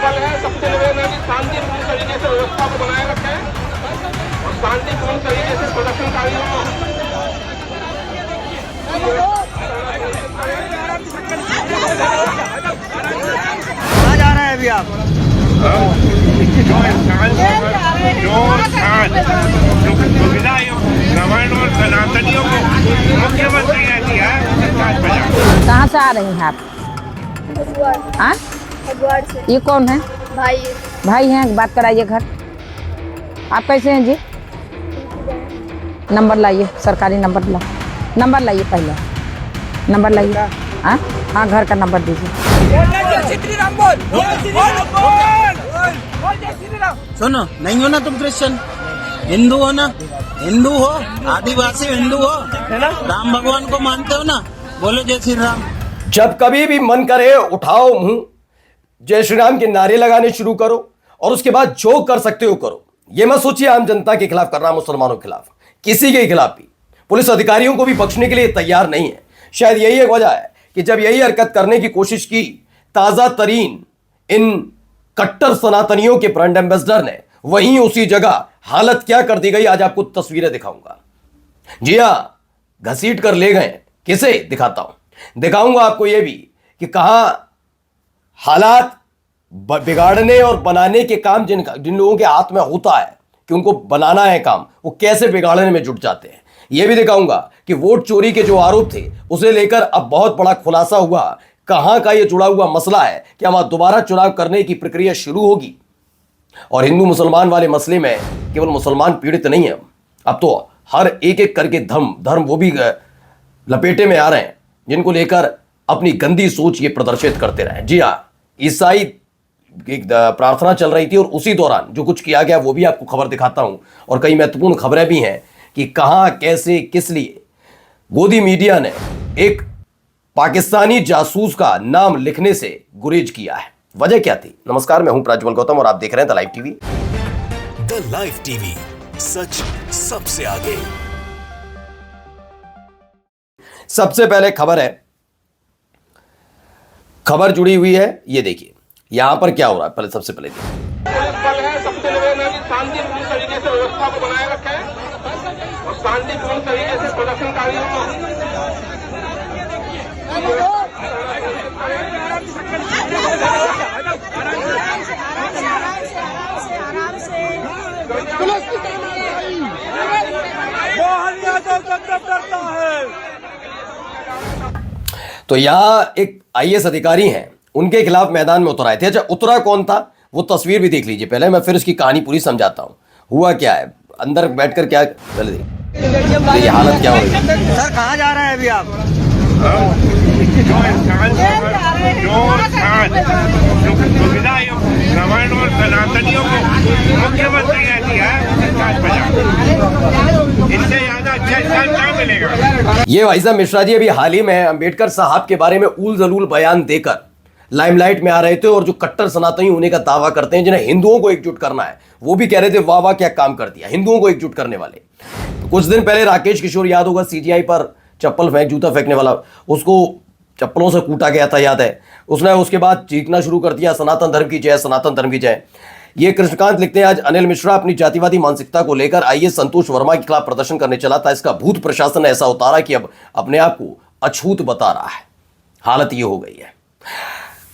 कल है, सबसे निवेदन है कि शांतिपूर्ण तरीके से व्यवस्था को बनाए रखें और शांतिपूर्ण तरीके से प्रदर्शनकारियों कहाँ जा रहे हैं अभी आप? गवर्नर और सनातनियों को मुख्यमंत्री ने दिया है। कहाँ से आ रही हैं आप? हाँ? हरिद्वार से। ये कौन है? भाई भाई हैं, बात कराइए घर। आप कैसे हैं जी? नंबर लाइए, सरकारी नंबर लाइए पहले, नंबर लाइए। हाँ हाँ, घर का नंबर दीजिए। सुनो, नहीं हो ना तुम क्रिश्चियन, हिंदू हो ना? हिंदू हो, आदिवासी हिंदू हो, राम भगवान को मानते हो ना? बोलो जय श्री राम। जब कभी भी मन करे उठाओ मुंह, जय श्री राम के नारे लगाने शुरू करो और उसके बाद जो कर सकते हो करो। ये मत सोचिए आम जनता के खिलाफ कर रहा, मुसलमानों के खिलाफ, किसी के खिलाफ भी। पुलिस अधिकारियों को भी बख्शने के लिए तैयार नहीं है। शायद यही एक वजह है कि जब यही हरकत करने की कोशिश की, ताजा तरीन इन कट्टर सनातनियों के ब्रांड एम्बेसडर ने, वहीं उसी जगह हालत क्या कर दी गई, आज आपको तस्वीरें दिखाऊंगा। जी हां, घसीट कर ले गए। किसे दिखाता हूं, दिखाऊंगा आपको यह भी कि कहां हालात बिगाड़ने और बनाने के काम जिन लोगों के हाथ में होता है कि उनको बनाना है काम, वो कैसे बिगाड़ने में जुट जाते हैं। यह भी दिखाऊंगा कि वोट चोरी के जो आरोप थे उसे लेकर अब बहुत बड़ा खुलासा हुआ। कहां का यह जुड़ा हुआ मसला है कि हम दोबारा चुनाव करने की प्रक्रिया शुरू होगी। और हिंदू मुसलमान वाले मसले में केवल मुसलमान पीड़ित नहीं है, अब तो हर एक एक करके धर्म वो भी लपेटे में आ रहे हैं, जिनको लेकर अपनी गंदी सोच ये प्रदर्शित करते रहे। जी हाँ, ईसाई एक प्रार्थना चल रही थी और उसी दौरान जो कुछ किया गया वो भी आपको खबर दिखाता हूं। और कई महत्वपूर्ण खबरें भी हैं कि कहां, कैसे, किस लिए गोदी मीडिया ने एक पाकिस्तानी जासूस का नाम लिखने से गुरेज किया है। वजह क्या थी? नमस्कार, मैं हूं प्रज्वल गौतम और आप देख रहे हैं the live TV. The live TV, सच सबसे आगे। सबसे पहले खबर जुड़ी हुई है, ये देखिए यहां पर क्या हो रहा है। पहले सबसे पहले कल है, सबसे निवेदन है कि शांतिपूर्ण तरीके से व्यवस्था को बनाए रखें और शांतिपूर्ण तरीके से प्रदर्शनकारियों तो यहां एक आईएएस अधिकारी हैं, उनके खिलाफ मैदान में उतर आए थे। अच्छा, उतरा कौन था वो तस्वीर भी देख लीजिए पहले, मैं फिर उसकी कहानी पूरी समझाता हूं। हुआ क्या है, अंदर बैठकर क्या, पहले देखिए ये हालत क्या हो रही है। सर कहाँ जा रहे हैं अभी आप? गवर्नर और सनातनियों को मुख्यमंत्री ने दिया है। इससे ज्यादा अच्छा स्थान क्या मिलेगा? ये भाई साहब मिश्रा जी अभी हाल ही में अंबेडकर साहब के बारे में ऊल जलूल बयान देकर लाइमलाइट में आ रहे थे और जो कट्टर सनातनी होने का दावा करते हैं, जिन्हें हिंदुओं को एकजुट करना है, वो भी कह रहे थे वाह वाह क्या काम कर दिया हिंदुओं को एकजुट करने वाले। कुछ दिन पहले राकेश किशोर, याद होगा, सीजीआई पर चप्पल जूता फेंकने वाला, उसको चप्पलों से कूटा गया था, याद है। उसने उसके बाद चीखना शुरू कर दिया, सनातन धर्म की जय, सनातन धर्म की जय। ये कृष्णकांत लिखते हैं, आज अनिल मिश्रा अपनी जातिवादी मानसिकता को लेकर आईएएस संतोष वर्मा के खिलाफ प्रदर्शन करने चला था। इसका भूत प्रशासन ऐसा उतारा कि अब अपने आप को अछूत बता रहा है। हालत ये हो गई है।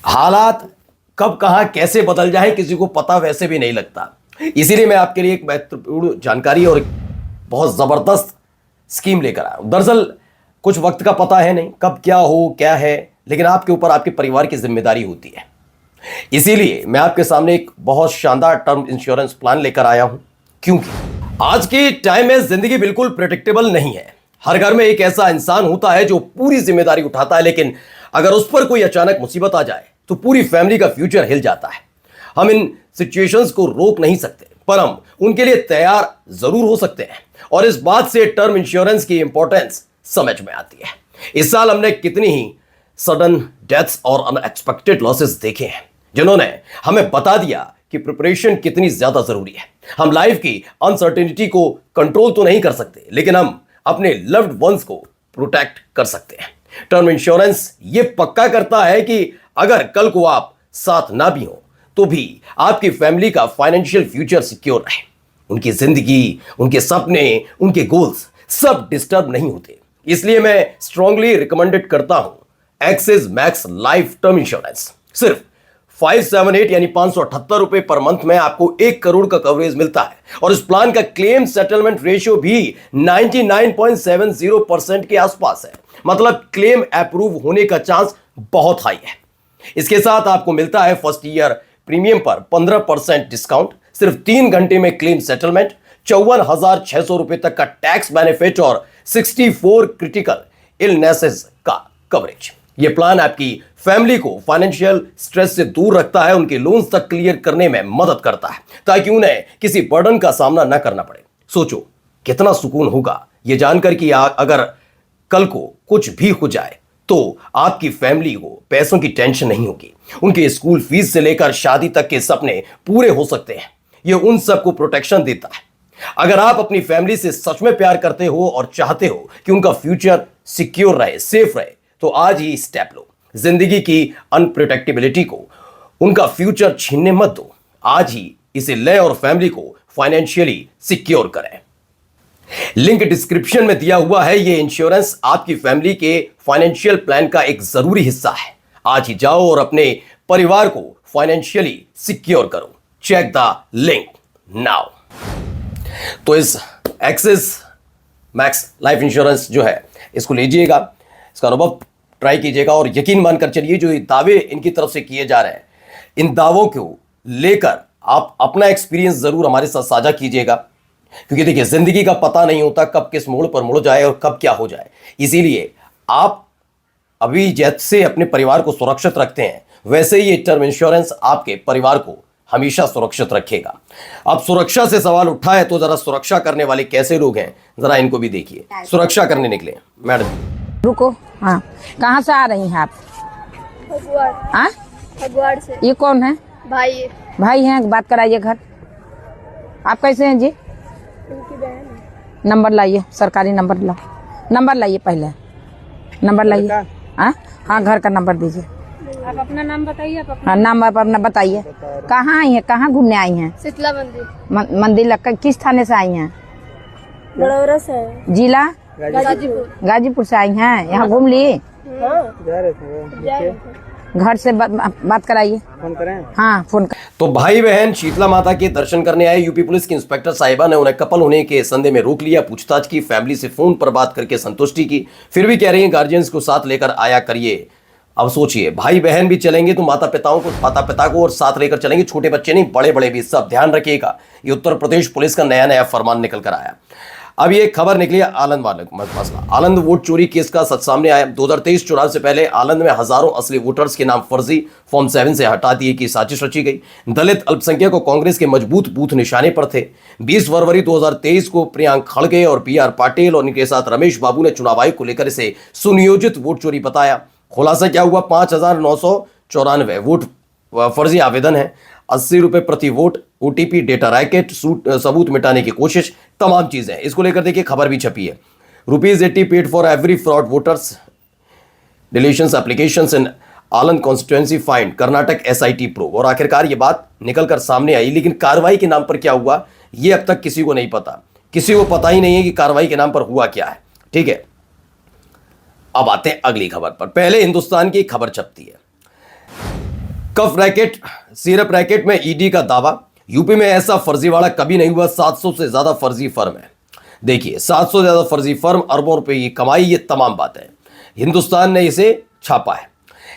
हालात कब, कहां, कैसे बदल जाए किसी को पता वैसे भी नहीं लगता। इसीलिए मैं आपके लिए एक महत्वपूर्ण जानकारी और एक बहुत जबरदस्त स्कीम लेकर आया हूं। दरअसल कुछ वक्त का पता है नहीं कब क्या हो क्या है, लेकिन आपके ऊपर आपके परिवार की जिम्मेदारी होती है। इसीलिए मैं आपके सामने एक बहुत शानदार टर्म इंश्योरेंस प्लान लेकर आया हूं, क्योंकि आज के टाइम में जिंदगी बिल्कुल प्रेडिक्टेबल नहीं है। हर घर में एक ऐसा इंसान होता है जो पूरी जिम्मेदारी उठाता है, लेकिन अगर उस पर कोई अचानक मुसीबत आ जाए तो पूरी फैमिली का फ्यूचर हिल जाता है। हम इन सिचुएशंस को रोक नहीं सकते, पर हम उनके लिए तैयार जरूर हो सकते हैं। और इस बात से टर्म इंश्योरेंस की इंपॉर्टेंस समझ में आती है। इस साल हमने कितनी ही सडन डेथ्स और अनएक्सपेक्टेड लॉसेस देखे हैं, जिन्होंने हमें बता दिया कि प्रिपरेशन कितनी ज्यादा जरूरी है। हम लाइफ की अनसर्टेनिटी को कंट्रोल तो नहीं कर सकते, लेकिन हम अपने लव्ड वंस को प्रोटेक्ट कर सकते हैं। टर्म इंश्योरेंस ये पक्का करता है कि अगर कल को आप साथ ना भी हो तो भी आपकी फैमिली का फाइनेंशियल फ्यूचर सिक्योर रहे, उनकी जिंदगी, उनके सपने, उनके गोल्स सब डिस्टर्ब नहीं होते। इसलिए मैं स्ट्रांगली रिकमेंडेड करता हूं axis max life term insurance. सिर्फ 578 यानी 578 रुपए पर मंथ में आपको 1 करोड़ का कवरेज मिलता है और इस प्लान का क्लेम सेटलमेंट रेशियो भी 99.70% के आसपास है। मतलब क्लेम अप्रूव होने का चांस बहुत हाई है। इसके साथ आपको मिलता है फर्स्ट ईयर प्रीमियम पर 15% डिस्काउंट, सिर्फ 3 घंटे में क्लेम सेटलमेंट, 54,600 रुपए तक का टैक्स बेनिफिट और 64 क्रिटिकल इलनेसेस का कवरेज। यह प्लान आपकी फैमिली को फाइनेंशियल स्ट्रेस से दूर रखता है, उनके लोन्स तक क्लियर करने में मदद करता है ताकि उन्हें किसी बर्डन का सामना न करना पड़े। सोचो कितना सुकून होगा यह जानकर कि अगर कल को कुछ भी हो जाए तो आपकी फैमिली को पैसों की टेंशन नहीं होगी, उनके स्कूल फीस से लेकर शादी तक के सपने पूरे हो सकते हैं। यह उन सबको प्रोटेक्शन देता है। अगर आप अपनी फैमिली से सच में प्यार करते हो और चाहते हो कि उनका फ्यूचर सिक्योर रहे, सेफ रहे, तो आज ही स्टेप लो। जिंदगी की अनप्रिडिक्टेबिलिटी को, उनका फ्यूचर छीनने मत दो। आज ही इसे लें और फैमिली को फाइनेंशियली सिक्योर करें। लिंक डिस्क्रिप्शन में दिया हुआ है। यह इंश्योरेंस आपकी फैमिली के फाइनेंशियल प्लान का एक जरूरी हिस्सा है। आज ही जाओ और अपने परिवार को फाइनेंशियली सिक्योर करो। Check the link now. तो इस एक्सिस मैक्स लाइफ इंश्योरेंस जो है इसको लीजिएगा, इसका अनुभव ट्राई कीजिएगा और यकीन मानकर चलिए जो ये दावे इनकी तरफ से किए जा रहे हैं, इन दावों को लेकर आप अपना एक्सपीरियंस जरूर हमारे साथ साझा कीजिएगा, क्योंकि देखिए जिंदगी का पता नहीं होता कब किस मोड़ पर मुड़ जाए और कब क्या हो जाए। इसीलिए आप अभी जैसे अपने परिवार को सुरक्षित रखते हैं वैसे ही ये टर्म इंश्योरेंस आपके परिवार को हमेशा सुरक्षित रखेगा। अब सुरक्षा से सवाल उठा है तो जरा सुरक्षा करने वाले कैसे लोग हैं जरा इनको भी देखिए। सुरक्षा करने निकले मैडम। रुको, हाँ, कहाँ से आ रही हैं आप? हाँ, भगवान से। ये कौन है? भाई। भाई हैं, बात कराइए घर। आप कैसे हैं जी? उनकी बहन है। नंबर लाइए, सरकारी नंबर ला, नंबर लाइए, पहले नंबर लाइए। हाँ हाँ, घर का नंबर दीजिए। आप अपना नाम बताइए। आप अपना हाँ, नाम आप अपना बताइए। कहाँ आई हैं, कहाँ घूमने आई हैं? शीतला मंदिर। मंदिर किस थाने से आई हैं? बड़ौरा से है। जिला गाजीपुर। गाजीपुर से आई हैं। यहाँ घूम ली? घर से बात कराइए। फोन करें? हाँ, फोन कर। तो भाई बहन शीतला माता के दर्शन करने आए यूपी पुलिस की इंस्पेक्टर साहिबा ने उन्हें कपल होने के संदेह में रोक लिया, पूछताछ की, फैमिली से फोन पर बात करके संतुष्टि की, फिर भी कह रही हैं गार्जियंस को साथ लेकर आया करिए। अब सोचिए, भाई बहन भी चलेंगे तो माता पिता को और साथ लेकर चलेंगे, छोटे बच्चे नहीं बड़े बड़े भी, सब ध्यान रखिएगा। ये उत्तर प्रदेश पुलिस का नया फरमान निकल कर आया। अब ये खबर निकली आलंद वाले मसला। आलंद वोट चोरी केस का सच सामने आया। 2023 चुनाव से पहले आलंद में हजारों असली वोटर्स के नाम फर्जी फॉर्म 7 से हटा दिए की साजिश रची गई। दलित अल्पसंख्यक कांग्रेस के मजबूत बूथ निशाने पर थे। 20 फरवरी 2023 को प्रियांक खड़गे और पीआर पाटिल और इनके साथ रमेश बाबू ने चुनाव आयोग को लेकर इसे सुनियोजित वोट चोरी बताया। खुलासा क्या हुआ? 5,994 वोट फर्जी आवेदन है, 80 रुपए प्रति वोट, ओटीपी, डेटा रैकेट, सबूत मिटाने की कोशिश, तमाम चीजें। इसको लेकर देखिए खबर भी छपी है। ₹80 paid for every fraud voters deletions applications in Aland constituency find Karnataka SIT pro. और आखिरकार ये बात निकलकर सामने आई, लेकिन कार्रवाई के नाम पर क्या हुआ ये अब तक किसी को नहीं पता। किसी को पता ही नहीं है कि कार्रवाई के नाम पर हुआ क्या है। ठीक है, अब आते हैं अगली खबर पर। पहले हिंदुस्तान की खबर छपती है, कफ रैकेट सिरप रैकेट में ईडी का दावा, यूपी में ऐसा फर्जीवाड़ा कभी नहीं हुआ, 700 से ज्यादा फर्जी फर्म है। देखिए 700 से ज्यादा फर्जी फर्म, अरबों रुपए की कमाई, ये तमाम बातें हिंदुस्तान ने इसे छापा है।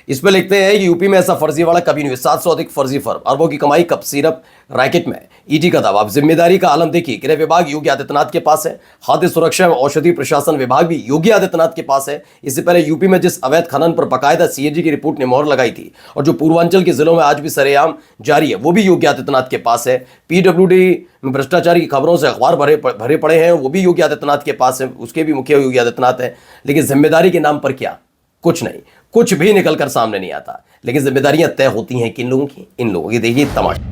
इस पर लिखते हैं कि यूपी में ऐसा फर्जीवाड़ा कभी नहीं हुआ, 700 अधिक फर्जी फर्म, अरबों की कमाई कप सिरप रैकेट में ईडी का दावा। जिम्मेदारी का आलम देखिए, गृह विभाग योगी आदित्यनाथ के पास है, खाद्य सुरक्षा एवं औषधि प्रशासन विभाग भी योगी आदित्यनाथ के पास है। इससे पहले यूपी में जिस अवैध खनन पर बाकायदा CAG की रिपोर्ट ने मोहर लगाई थी और जो पूर्वांचल के जिलों में आज भी सरेआम जारी है, वो भी योगी आदित्यनाथ के पास है। PWD में भ्रष्टाचार की खबरों से अखबार भरे पड़े हैं, वो भी योगी आदित्यनाथ के पास है, उसके भी मुखिया योगी आदित्यनाथ है। लेकिन जिम्मेदारी के नाम पर क्या? कुछ नहीं, कुछ भी निकलकर सामने नहीं आता। लेकिन जिम्मेदारियां तय होती हैं किन लोगों की? इन लोगों की। देखिए तमाशा।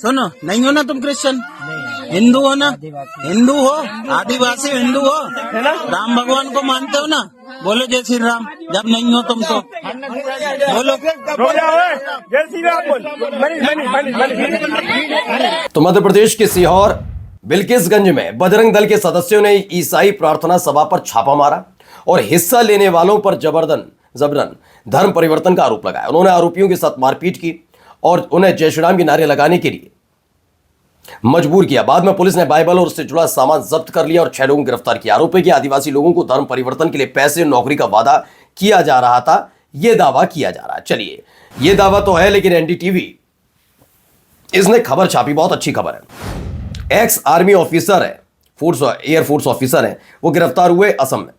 सुनो, नहीं हो ना तुम क्रिश्चियन? हिंदू हो ना, हिंदू हो, आदिवासी हिंदू हो, राम भगवान को मानते हो ना, बोलो जय श्री राम। जब नहीं हो तुम तो बोलो जय श्री राम बोल। तो मध्य प्रदेश के सीहोर बिल्किसगंज में बजरंग दल के सदस्यों ने ईसाई प्रार्थना सभा पर छापा मारा और हिस्सा लेने वालों पर जबरन धर्म परिवर्तन का आरोप लगाया। उन्होंने आरोपियों के साथ मारपीट की और उन्हें जय श्री राम के नारे लगाने के लिए मजबूर किया। बाद में पुलिस ने बाइबल और उससे जुड़ा सामान जब्त कर लिया और 6 लोगों को गिरफ्तार किया। आरोप है कि आदिवासी लोगों को धर्म परिवर्तन के लिए पैसे नौकरी का वादा किया जा रहा था, यह दावा किया जा रहा है। चलिए, यह दावा तो है, लेकिन एनडीटीवी इसने खबर छापी, बहुत अच्छी खबर है। एक्स आर्मी ऑफिसर है, एयरफोर्स ऑफिसर है, वो गिरफ्तार हुए असम में।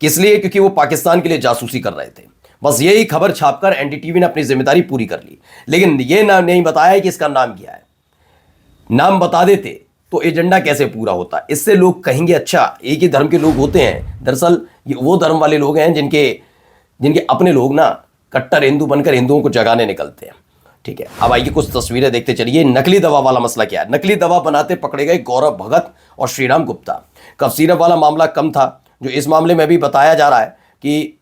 किस लिए? क्योंकि वो पाकिस्तान के लिए जासूसी कर रहे थे। बस यही खबर छापकर एनडीटीवी ने अपनी जिम्मेदारी पूरी कर ली, लेकिन ये नाम नहीं बताया कि इसका नाम क्या है। नाम बता देते तो एजेंडा कैसे पूरा होता। इससे लोग कहेंगे अच्छा एक ही धर्म के लोग होते हैं। दरअसल ये वो धर्म वाले लोग हैं जिनके अपने लोग ना कट्टर हिंदू बनकर हिंदुओं को जगाने निकलते हैं। ठीक है, अब आइए कुछ तस्वीरें देखते चलिए। नकली दवा वाला मसला क्या है? नकली दवा बनाते पकड़े गए गौरव भगत और श्रीराम गुप्ता। कफ सिरप वाला मामला कम था, जो इस मामले में भी बताया जा रहा है कि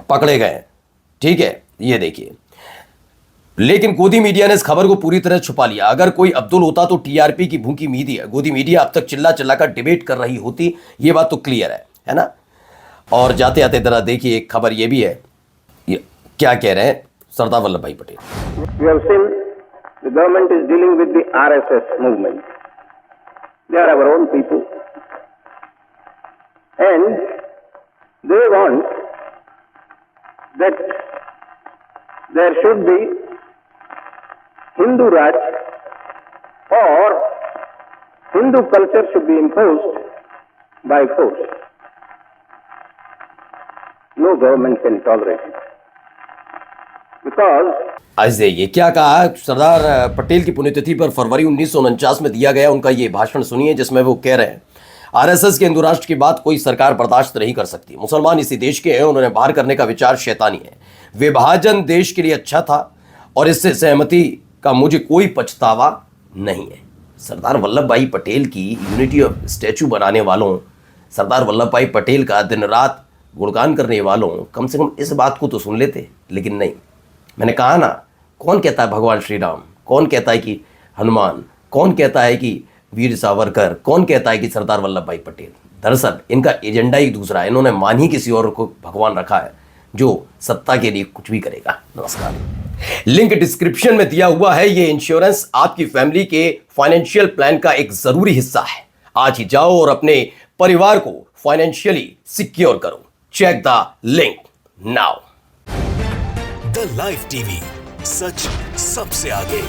पकड़े गए। ठीक है, ये देखिए, लेकिन गोदी मीडिया ने इस खबर को पूरी तरह छुपा लिया। अगर कोई अब्दुल होता तो टीआरपी की भूखी मीडिया, गोदी मीडिया अब तक चिल्ला चिल्ला कर डिबेट कर रही होती। ये बात तो क्लियर है ना। और जाते जाते जरा देखिए, एक खबर ये भी है, ये क्या कह रहे हैं सरदार वल्लभ भाई Patel. We have seen the government is dealing with the RSS movement. They are our own people. And they want that there should be Hindu Raj or Hindu culture should be imposed by force. No government can tolerate it. ऐसे ये क्या कहा सरदार पटेल की पुण्यतिथि पर फरवरी 1949 में दिया गया उनका ये भाषण सुनिए, जिसमें वो कह रहे हैं आरएसएस के हिंदू राष्ट्र की बात कोई सरकार बर्दाश्त नहीं कर सकती। मुसलमान इसी देश के हैं, उन्होंने बाहर करने का विचार शैतानी है। विभाजन देश के लिए अच्छा था और इससे सहमति का मुझे कोई पछतावा नहीं है। सरदार वल्लभ भाई पटेल की यूनिटी ऑफ स्टैचू बनाने वालों, सरदार वल्लभ भाई पटेल का दिन रात गुणगान करने वालों, कम से कम इस बात को तो सुन लेते, लेकिन नहीं। मैंने कहा ना, कौन कहता है भगवान श्री राम, कौन कहता है कि हनुमान, कौन कहता है कि वीर सावरकर, कौन कहता है कि सरदार वल्लभ भाई पटेल। दरअसल इनका एजेंडा ही दूसरा है। इन्होंने मान ही किसी और को भगवान रखा है जो सत्ता के लिए कुछ भी करेगा। नमस्कार, लिंक डिस्क्रिप्शन में दिया हुआ है। ये इंश्योरेंस आपकी फैमिली के फाइनेंशियल प्लान का एक जरूरी हिस्सा है। आज ही जाओ और अपने परिवार को फाइनेंशियली सिक्योर करो। Check the link now. The live TV, सच सबसे आगे।